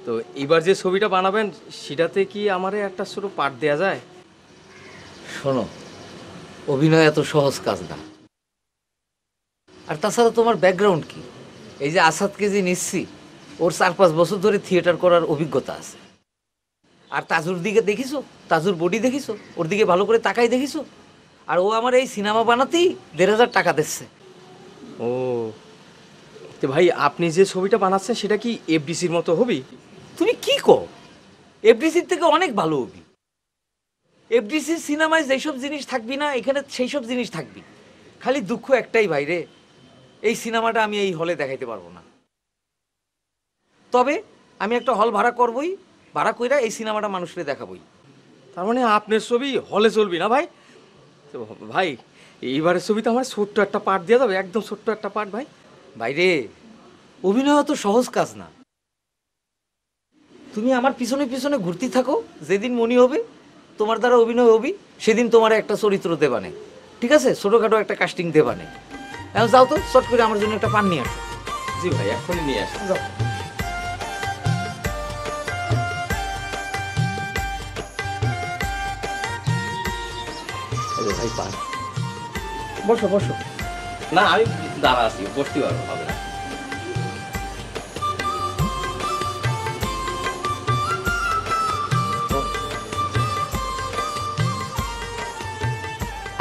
তো এবার যে ছবিটা বানাবেন সেটাতে কি আমারে একটা ছোট পার্ট দেয়া যায়? শোনো, অভিনয় এত সহজ কাজ না। আর তাছাড়া তোমার ব্যাকগ্রাউন্ড কি? এই যে আসাদকে যে নিচ্ছি, ওর 4-5 বছর ধরে থিয়েটার করার অভিজ্ঞতা আছে। আর তাজুর দিকে দেখিছো? তাজুর বডি দেখিছো? ওর দিকে ভালো করে তাকাই দেখিছো? আর ও আমার এই সিনেমা বানাতেই 1,500 টাকা দিচ্ছে। ও, তো ভাই আপনি যে ছবিটা বানাচ্ছেন সেটা কি এফডিসির মতো হবে? তুমি কি কো? এফডিসির থেকে অনেক ভালো হবি। এফডিসির সিনেমায় যেসব জিনিস থাকবি না, এখানে সেই সব জিনিস থাকবি। খালি দুঃখ একটাই ভাই রে, এই সিনেমাটা আমি এই হলে দেখাইতে পারবো না। তবে আমি একটা হল ভাড়া করবই, ভাড়া কইরা এই সিনেমাটা মানুষকে দেখাবই। তার মানে আপনার ছবি হলে চলবি না ভাই? তো ভাই এইবারের ছবিতে আমার ছোট্ট একটা পার্ট দেওয়া যাবে, একদম ছোট্ট একটা পার্ট ভাই। ভাইরে, অভিনয় তো সহজ কাজ না। তুমি আমার পিছনে পিছনে ঘুরতে থাকো, যেদিন মনে হবে তোমার দ্বারা অভিনয় হবি, সেদিন তোমার একটা চরিত্র দেবানে। ঠিক আছে? ছোটখাটো একটা কাস্টিং দেবানে। এখন যাও তো, শর্ট করে আমার জন্য একটা পান নিয়ে আসো। জি ভাই, এখনই নিয়ে আসেন। যাও। আরে ভাই, পান। বসো বসো। না আমি দাঁড়া আছি, বসতে পারবো, হবে না।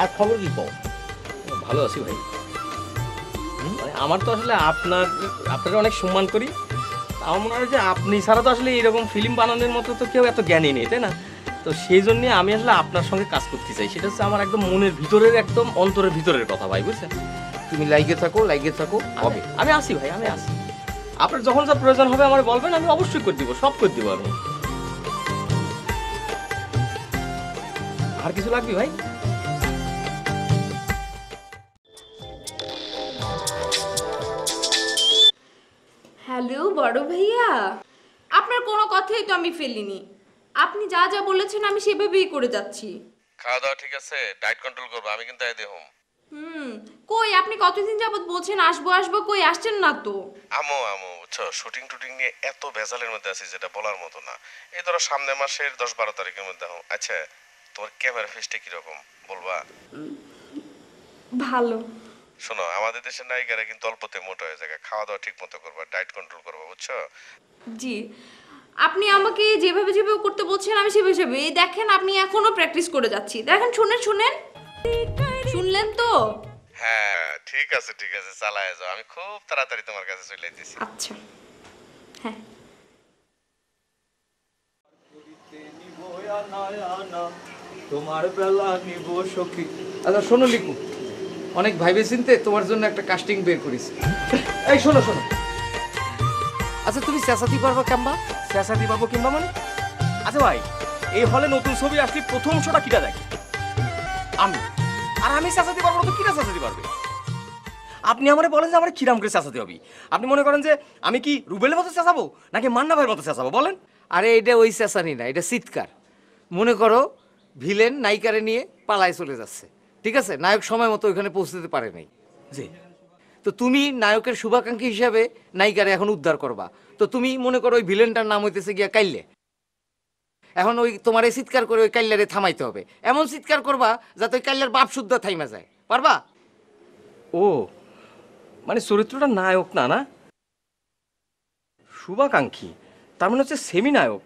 আর খবর কি কও? ভালো আছি ভাই। মানে আমার তো আসলে আপনাকে অনেক সম্মান করি। আমার মনে হয় যে আপনি ছাড়া তো আসলে এরকম ফিল্ম বানানোর মতো তো কেউ এত জ্ঞানী নেই, তাই না? তো সেই জন্য আমি আসলে আপনার সঙ্গে কাজ করতে চাই। সেটা হচ্ছে আমার একদম মনের ভিতরের, একদম অন্তরের ভিতরের কথা ভাই, বুঝছেন? তুমি লাইগে থাকো, হবে। আমি আসি ভাই, আমি আসি। আপনার যখন যা প্রয়োজন হবে আমার বলবেন, আমি অবশ্যই করে দিব, সব করে দিব আমি। আর কিছু লাগবে ভাই? হ্যালো বড় ভাইয়া, আপনার কোনো কথাই তো আমি ফেলিনি। আপনি যা যা বলেছেন আমি সেভাবেই করে যাচ্ছি। খাওয়া দাওয়া ঠিক আছে, ডায়েট কন্ট্রোল করবো, আমি কিন্তু আইদে হোম। কই আপনি কতদিন যাবত বলছেন আসবো আসবো, কই আসছেন না তো। আমো বুঝছো, শুটিং টুটিং নিয়ে এত ভেজালের মধ্যে আছি যেটা বলার মতো না। এই ধরো সামনের মাসের 10-12 তারিখের মধ্যে হোম। আচ্ছা, তোমার ক্যামেরা ফেসটা কিরকম বলবা? ভালো। শোনো, আমাদের দেশের নায়িকারা কিন্তু অল্পতে মোটা হয়ে যায়। খাওয়া দাওয়া ঠিক মতো করবা, ডায়েট কন্ট্রোল করবা, বুঝছো? জি, আপনি আমাকে যেভাবে যেভাবে করতে বলছেন আমি সেভাবে সেভাবে, এই দেখেন আপনি এখনো প্র্যাকটিস করে যাচ্ছি। দেখেন, শুনেন শুনেন, শুনলেন তো? হ্যাঁ ঠিক আছে চালায় যাও, আমি খুব তাড়াতাড়ি তোমার কাছে চলে যেতেছি। আচ্ছা, হ্যাঁ। তোমার বেলা নিব সখী। আচ্ছা শোনো লিকু, অনেক ভাইবে চিনতে তোমার জন্য একটা কাস্টিং বের করেছি। এই শোনো শোনো, আচ্ছা তুমি চেঁচাতে পারবা কেমবা? চেঁচাতে পারবো কিংবা মানে? আচ্ছা ভাই, এই হলে নতুন ছবি আসলে প্রথম শোটা কিটা দেখে? আমি। আর আমি চেঁচাতে পারবো না তো কিটা চেঁচাতে পারবে? আপনি আমারে বলেন যে আমার কিরাম করে চেঁচাতে হবে। আপনি মনে করেন যে আমি কি রুবেলের মতো চেঁচাবো নাকি মান্না ভাইয়ের মতো চেঁচাবো বলেন? আরে এটা ওই চেঁচানি না, এটা চিৎকার। মনে করো ভিলেন নায়িকারে নিয়ে পালায় চলে যাচ্ছে, ঠিক আছে? নায়ক সময় মতো ওইখানে পৌঁছতে পারে নাই। জি। তো তুমি নায়কের শুভাকাঙ্ক্ষী হিসাবে নায়িকারে এখন উদ্ধার করবা। তো তুমি মনে করো ওই ভিলেনটার নাম হইতেছে গিয়া কাইল্লে। এখন ওই তোমার এই চিৎকার করে ওই কাইল্লারে থামাইতে হবে। এমন চিৎকার করবা যাতে ওই কাইল্লার বাপ শুদ্ধ থাইমা যায়। পারবা? ও, মানে চরিত্রটা নায়ক না, না শুভাকাঙ্ক্ষী, তার মানে হচ্ছে সেমি নায়ক।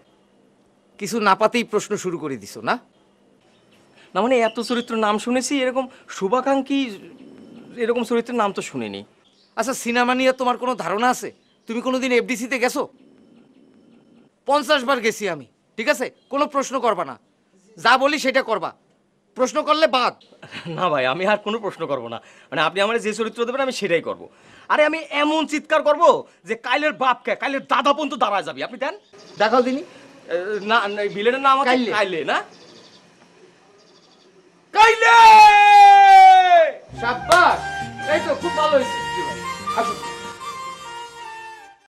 কিছু না পাতেই প্রশ্ন শুরু করে দিছো না? না মানে এত চরিত্র নাম শুনেছি, এরকম শুভাকাঙ্ক্ষী এরকম চরিত্রের নাম তো শুনিনি। আচ্ছা সিনেমা নিয়ে তোমার কোনো ধারণা আছে? তুমি কোনোদিন এফডিসিতে গেছো? 50 বার গেছি আমি, ঠিক আছে? কোনো প্রশ্ন করবা না, যা বলি সেটা করবা। প্রশ্ন করলে বাদ। না ভাই, আমি আর কোনো প্রশ্ন করব না। মানে আপনি আমার যে চরিত্র দেবেন আমি সেটাই করব। আরে আমি এমন চিৎকার করব যে কাইলের বাপকে, কাইলের দাদা পর্যন্ত দাঁড়ায় যাবি। আপনি দেন দেখাও দিনি। না, ভিলেনের নাম আছে কাইলে। কাইলে, না কাইলে। শাবাশ, এই তো খুব ভালো হয়েছে। আসো।